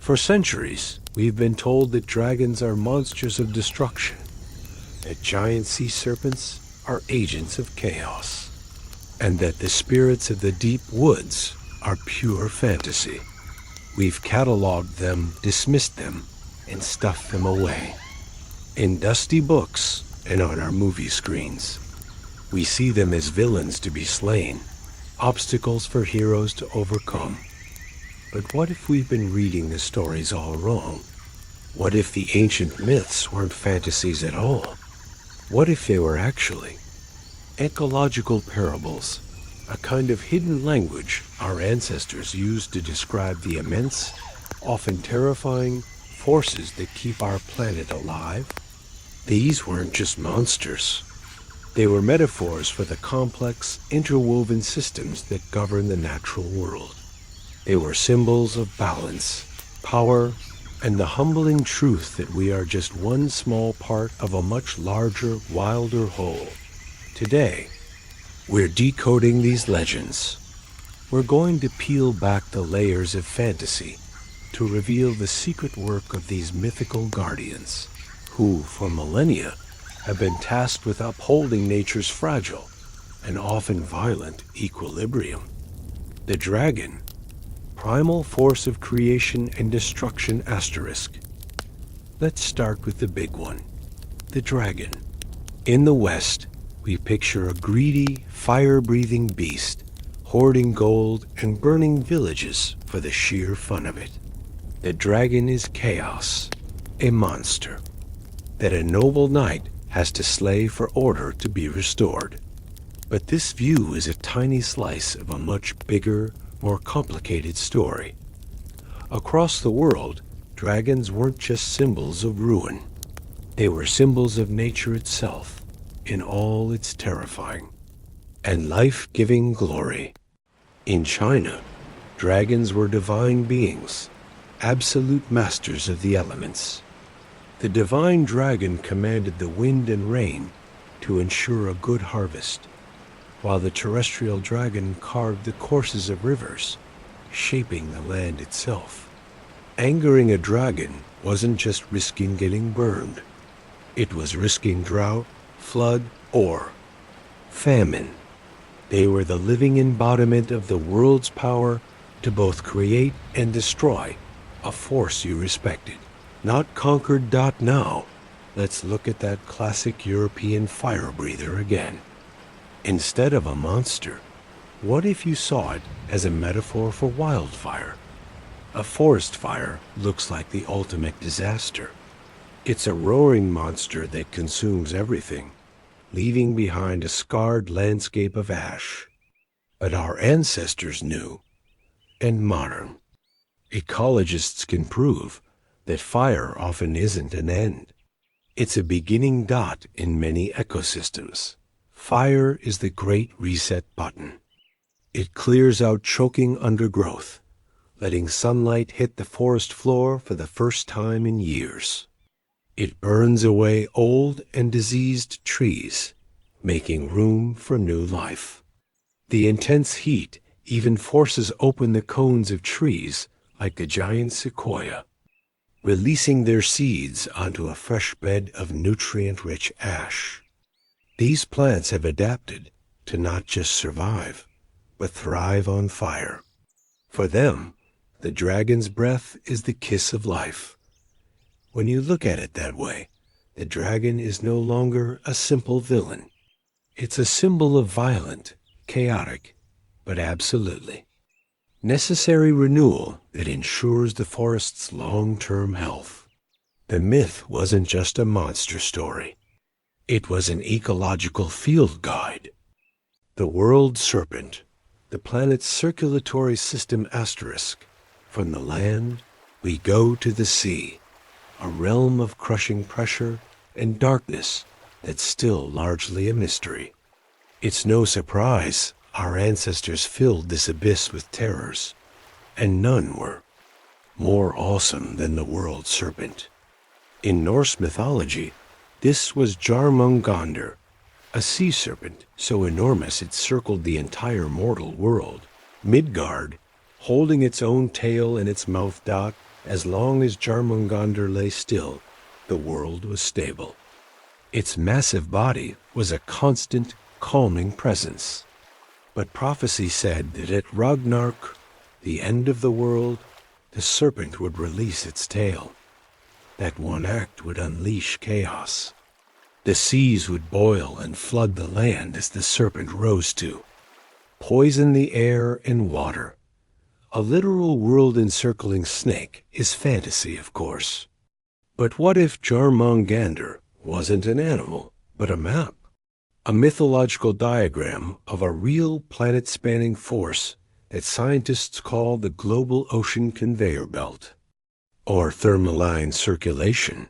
For centuries, we've been told that dragons are monsters of destruction, that giant sea serpents are agents of chaos, and that the spirits of the deep woods are pure fantasy. We've cataloged them, dismissed them, and stuffed them away. In dusty books and on our movie screens, we see them as villains to be slain, obstacles for heroes to overcome. But what if we've been reading the stories all wrong? What if the ancient myths weren't fantasies at all? What if they were actually ecological parables, a kind of hidden language our ancestors used to describe the immense, often terrifying, forces that keep our planet alive? These weren't just monsters. They were metaphors for the complex, interwoven systems that govern the natural world. They were symbols of balance, power, and the humbling truth that we are just one small part of a much larger, wilder whole. Today, we're decoding these legends. We're going to peel back the layers of fantasy to reveal the secret work of these mythical guardians, who, for millennia, have been tasked with upholding nature's fragile and often violent equilibrium. The dragon, primal force of creation and destruction asterisk. Let's start with the big one, the dragon. In the West, we picture a greedy, fire-breathing beast, hoarding gold and burning villages for the sheer fun of it. The dragon is chaos, a monster, that a noble knight has to slay for order to be restored. But this view is a tiny slice of a much bigger, more complicated story. Across the world, dragons weren't just symbols of ruin. They were symbols of nature itself, in all its terrifying and life-giving glory. In China, dragons were divine beings, absolute masters of the elements. The divine dragon commanded the wind and rain to ensure a good harvest, while the terrestrial dragon carved the courses of rivers, shaping the land itself. Angering a dragon wasn't just risking getting burned. It was risking drought, flood, or famine. They were the living embodiment of the world's power to both create and destroy, a force you respected. Not conquered. Now, let's look at that classic European fire breather again. Instead of a monster, what if you saw it as a metaphor for wildfire? A forest fire looks like the ultimate disaster. It's a roaring monster that consumes everything, leaving behind a scarred landscape of ash. But our ancestors knew, and modern ecologists can prove, that fire often isn't an end. It's a beginning dot in many ecosystems. Fire is the great reset button. It clears out choking undergrowth, letting sunlight hit the forest floor for the first time in years. It burns away old and diseased trees, making room for new life. The intense heat even forces open the cones of trees like the giant sequoia, releasing their seeds onto a fresh bed of nutrient-rich ash. These plants have adapted to not just survive, but thrive on fire. For them, the dragon's breath is the kiss of life. When you look at it that way, the dragon is no longer a simple villain. It's a symbol of violent, chaotic, but absolutely necessary renewal that ensures the forest's long-term health. The myth wasn't just a monster story. It was an ecological field guide. The world serpent, the planet's circulatory system asterisk. From the land, we go to the sea, a realm of crushing pressure and darkness that's still largely a mystery. It's no surprise our ancestors filled this abyss with terrors, and none were more awesome than the world serpent. In Norse mythology, this was Jarmungandr, a sea serpent so enormous it circled the entire mortal world. Midgard, holding its own tail in its mouth, As long as Jarmungandr lay still, the world was stable. Its massive body was a constant, calming presence. But prophecy said that at Ragnarok, the end of the world, the serpent would release its tail. That one act would unleash chaos. The seas would boil and flood the land as the serpent rose to, poison the air and water. A literal world-encircling snake is fantasy, of course. But what if Jarmungandr wasn't an animal, but a map? A mythological diagram of a real planet-spanning force that scientists call the global ocean conveyor belt, or thermaline circulation.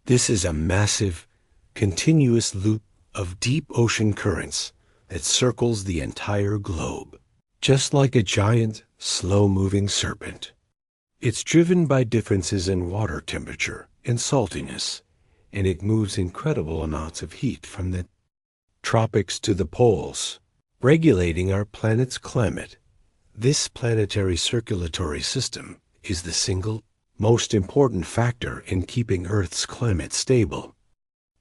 This is a massive, continuous loop of deep ocean currents that circles the entire globe, just like a giant, slow-moving serpent. It's driven by differences in water temperature and saltiness, and it moves incredible amounts of heat from the tropics to the poles, regulating our planet's climate. This planetary circulatory system is the single most important factor in keeping Earth's climate stable.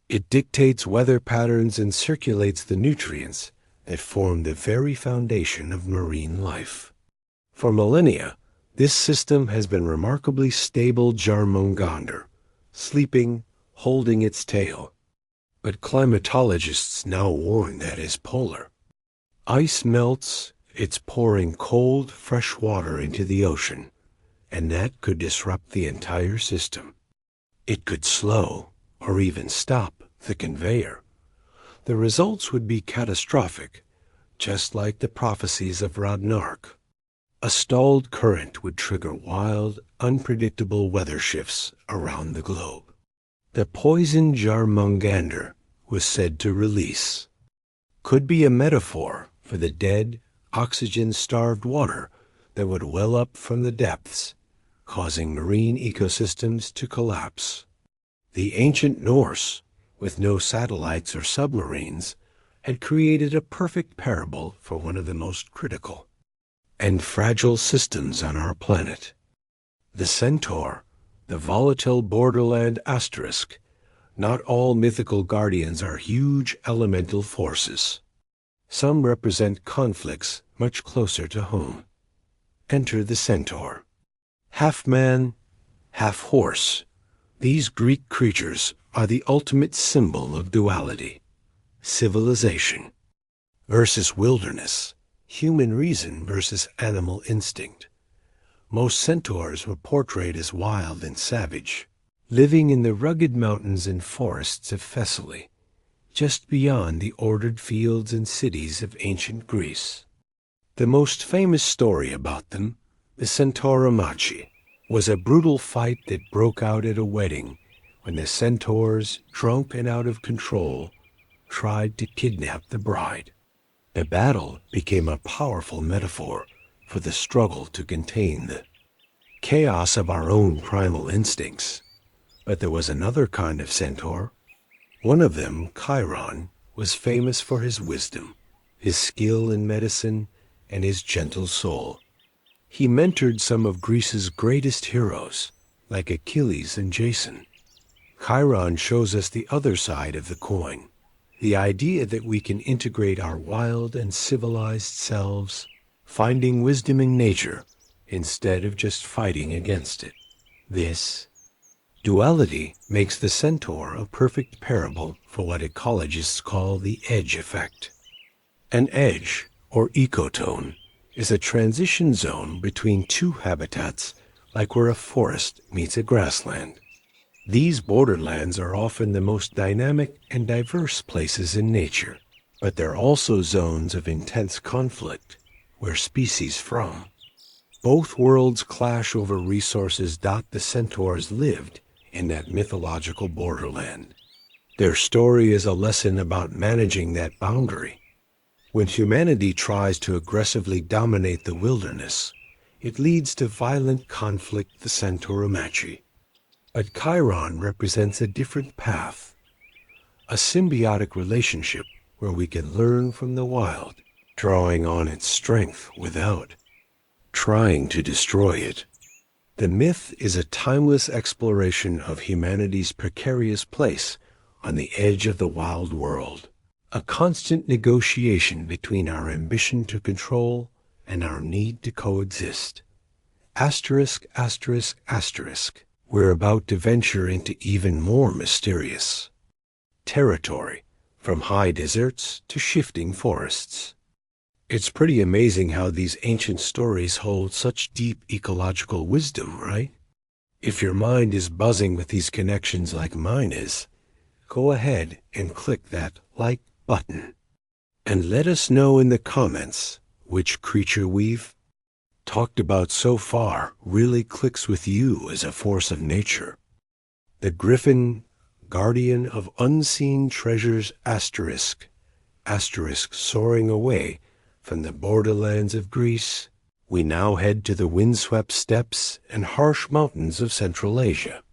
It dictates weather patterns and circulates the nutrients that form the very foundation of marine life. For millennia, this system has been remarkably stable. Jarmungandr, sleeping, holding its tail. But climatologists now warn that is polar. Ice melts, it's pouring cold, fresh water into the ocean, and that could disrupt the entire system. It could slow, or even stop, the conveyor. The results would be catastrophic, just like the prophecies of Ragnarok. A stalled current would trigger wild, unpredictable weather shifts around the globe. The poison Jarmungandr was said to release could be a metaphor for the dead, oxygen-starved water that would well up from the depths, causing marine ecosystems to collapse. The ancient Norse, with no satellites or submarines, had created a perfect parable for one of the most critical and fragile systems on our planet. The Centaur, the volatile Borderland asterisk. Not all mythical guardians are huge elemental forces. Some represent conflicts much closer to home. Enter the Centaur. Half man, half horse. These Greek creatures are the ultimate symbol of duality. Civilization versus wilderness. Human reason versus animal instinct. Most centaurs were portrayed as wild and savage, living in the rugged mountains and forests of Thessaly, just beyond the ordered fields and cities of ancient Greece. The most famous story about them, the Centauromachy, was a brutal fight that broke out at a wedding when the centaurs, drunk and out of control, tried to kidnap the bride. The battle became a powerful metaphor for the struggle to contain the chaos of our own primal instincts. But there was another kind of centaur. One of them, Chiron, was famous for his wisdom, his skill in medicine, and his gentle soul. He mentored some of Greece's greatest heroes, like Achilles and Jason. Chiron shows us the other side of the coin, the idea that we can integrate our wild and civilized selves, finding wisdom in nature instead of just fighting against it. This duality makes the centaur a perfect parable for what ecologists call the edge effect. An edge, or ecotone, is a transition zone between two habitats, like where a forest meets a grassland. These borderlands are often the most dynamic and diverse places in nature, but they're also zones of intense conflict, where species from both worlds clash over resources. The centaurs lived in that mythological borderland. Their story is a lesson about managing that boundary. When humanity tries to aggressively dominate the wilderness, it leads to violent conflict. The Centauromachy. But Chiron represents a different path, a symbiotic relationship where we can learn from the wild, drawing on its strength without trying to destroy it. The myth is a timeless exploration of humanity's precarious place on the edge of the wild world, a constant negotiation between our ambition to control and our need to coexist. Asterisk, asterisk, asterisk. We're about to venture into even more mysterious territory, from high deserts to shifting forests. It's pretty amazing how these ancient stories hold such deep ecological wisdom, right? If your mind is buzzing with these connections like mine is, go ahead and click that like button. And let us know in the comments which creature we've talked about so far really clicks with you as a force of nature. The Griffin, guardian of unseen treasures, asterisk, asterisk, soaring away from the borderlands of Greece, we now head to the windswept steppes and harsh mountains of Central Asia.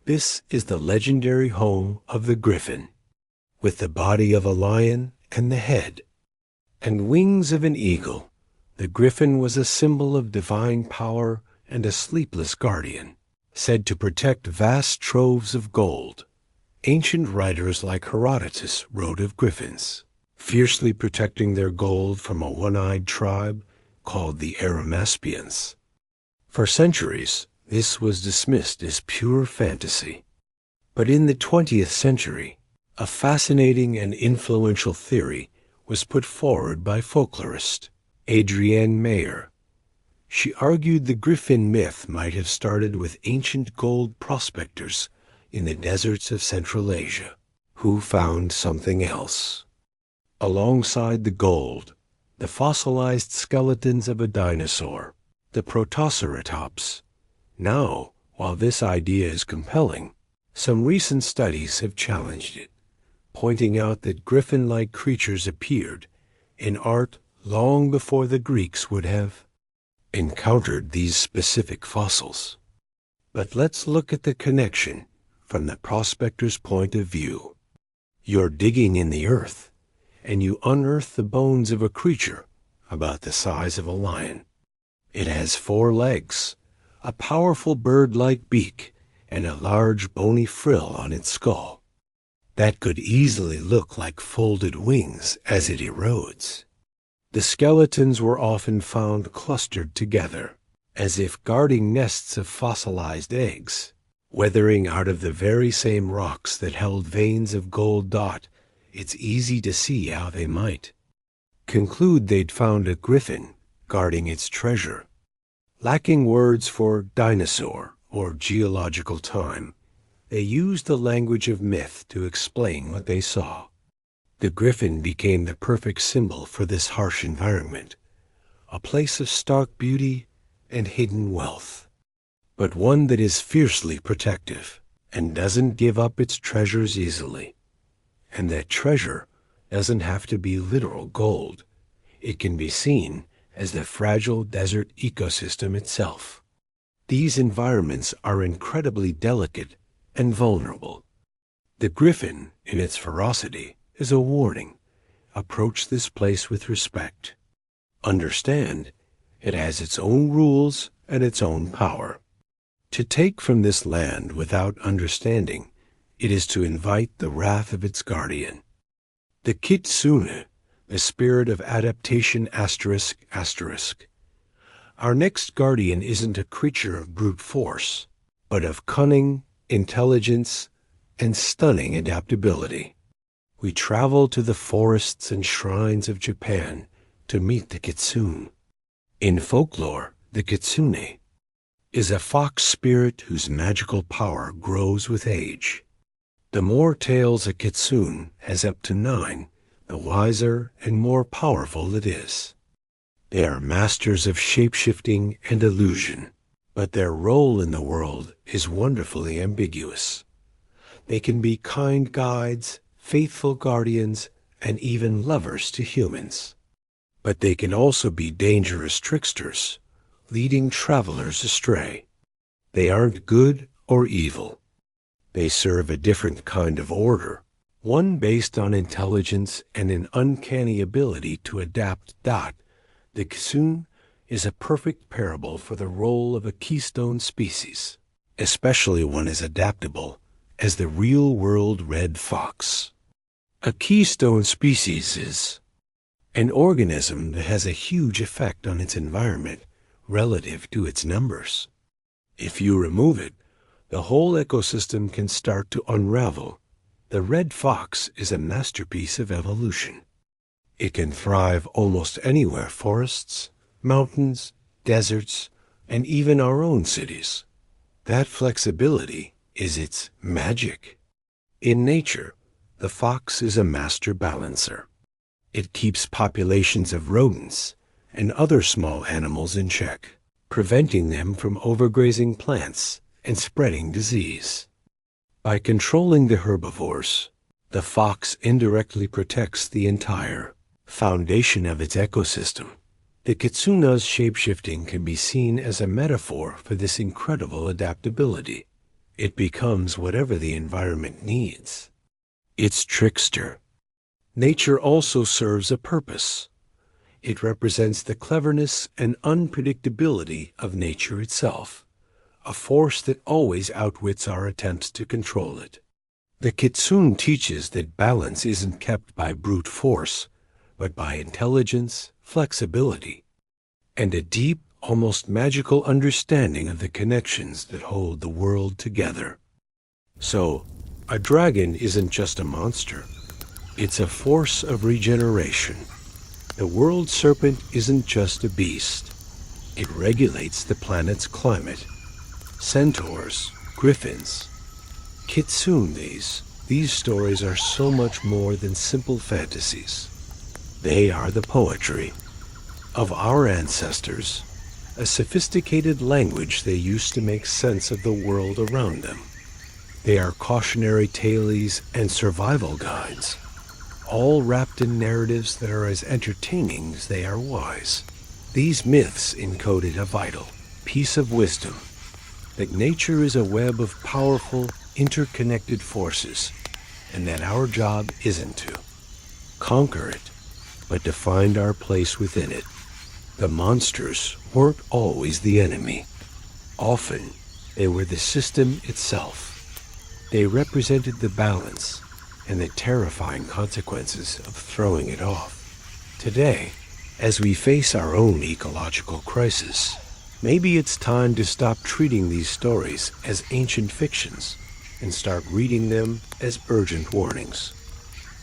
This is the legendary home of the Griffin, with the body of a lion and the head and wings of an eagle. The Griffin was a symbol of divine power and a sleepless guardian, said to protect vast troves of gold. Ancient writers like Herodotus wrote of griffins, fiercely protecting their gold from a one-eyed tribe called the Arimaspians. For centuries, this was dismissed as pure fantasy. But in the 20th century, a fascinating and influential theory was put forward by folklorist Adrienne Mayer. She argued the Griffin myth might have started with ancient gold prospectors in the deserts of Central Asia, who found something else. Alongside the gold, the fossilized skeletons of a dinosaur, the Protoceratops. Now, while this idea is compelling, some recent studies have challenged it, pointing out that griffin-like creatures appeared in art long before the Greeks would have encountered these specific fossils. But let's look at the connection from the prospector's point of view. You're digging in the earth, and you unearth the bones of a creature about the size of a lion. It has 4 legs, a powerful bird-like beak, and a large bony frill on its skull. That could easily look like folded wings as it erodes. The skeletons were often found clustered together, as if guarding nests of fossilized eggs, weathering out of the very same rocks that held veins of gold dot. It's easy to see how they might conclude they'd found a griffin guarding its treasure. Lacking words for dinosaur or geological time, they used the language of myth to explain what they saw. The griffin became the perfect symbol for this harsh environment, a place of stark beauty and hidden wealth, but one that is fiercely protective and doesn't give up its treasures easily. And that treasure doesn't have to be literal gold. It can be seen as the fragile desert ecosystem itself. These environments are incredibly delicate and vulnerable. The griffin, in its ferocity, is a warning. Approach this place with respect. Understand, it has its own rules and its own power. To take from this land without understanding, it is to invite the wrath of its guardian. The Kitsune, the spirit of adaptation asterisk asterisk. Our next guardian isn't a creature of brute force, but of cunning, intelligence, and stunning adaptability. We travel to the forests and shrines of Japan to meet the Kitsune. In folklore, the Kitsune is a fox spirit whose magical power grows with age. The more tails a Kitsune has, up to 9, the wiser and more powerful it is. They are masters of shape-shifting and illusion, but their role in the world is wonderfully ambiguous. They can be kind guides, faithful guardians, and even lovers to humans. But they can also be dangerous tricksters, leading travelers astray. They aren't good or evil. They serve a different kind of order, one based on intelligence and an uncanny ability to adapt. The Kitsune is a perfect parable for the role of a keystone species, especially one as adaptable as the real-world red fox. A keystone species is an organism that has a huge effect on its environment relative to its numbers. If you remove it, the whole ecosystem can start to unravel. The red fox is a masterpiece of evolution. It can thrive almost anywhere: forests, mountains, deserts, and even our own cities. That flexibility is its magic. In nature, the fox is a master balancer. It keeps populations of rodents and other small animals in check, preventing them from overgrazing plants and spreading disease. By controlling the herbivores, the fox indirectly protects the entire foundation of its ecosystem. The kitsune's shapeshifting can be seen as a metaphor for this incredible adaptability. It becomes whatever the environment needs. It's trickster. Nature also serves a purpose. It represents the cleverness and unpredictability of nature itself, a force that always outwits our attempts to control it. The kitsune teaches that balance isn't kept by brute force, but by intelligence, flexibility, and a deep, almost magical understanding of the connections that hold the world together. So, a dragon isn't just a monster. It's a force of regeneration. The world serpent isn't just a beast. It regulates the planet's climate. Centaurs, griffins, kitsune, these stories are so much more than simple fantasies. They are the poetry of our ancestors, a sophisticated language they used to make sense of the world around them. They are cautionary tales and survival guides, all wrapped in narratives that are as entertaining as they are wise. These myths encoded a vital piece of wisdom, that nature is a web of powerful, interconnected forces, and that our job isn't to conquer it, but to find our place within it. The monsters weren't always the enemy. Often, they were the system itself. They represented the balance and the terrifying consequences of throwing it off. Today, as we face our own ecological crisis, maybe it's time to stop treating these stories as ancient fictions and start reading them as urgent warnings.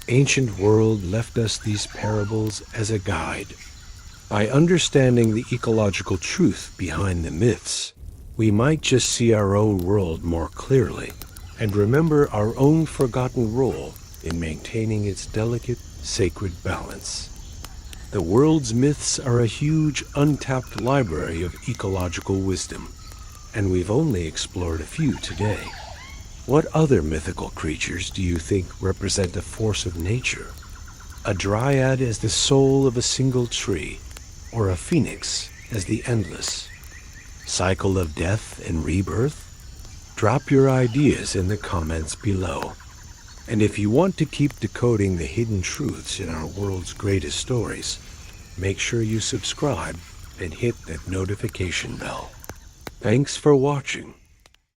Ancient world left us these parables as a guide. By understanding the ecological truth behind the myths, we might just see our own world more clearly and remember our own forgotten role in maintaining its delicate, sacred balance. The world's myths are a huge, untapped library of ecological wisdom, and we've only explored a few today. What other mythical creatures do you think represent a force of nature? A dryad as the soul of a single tree, or a phoenix as the endless cycle of death and rebirth? Drop your ideas in the comments below. And if you want to keep decoding the hidden truths in our world's greatest stories, make sure you subscribe and hit that notification bell. Thanks for watching.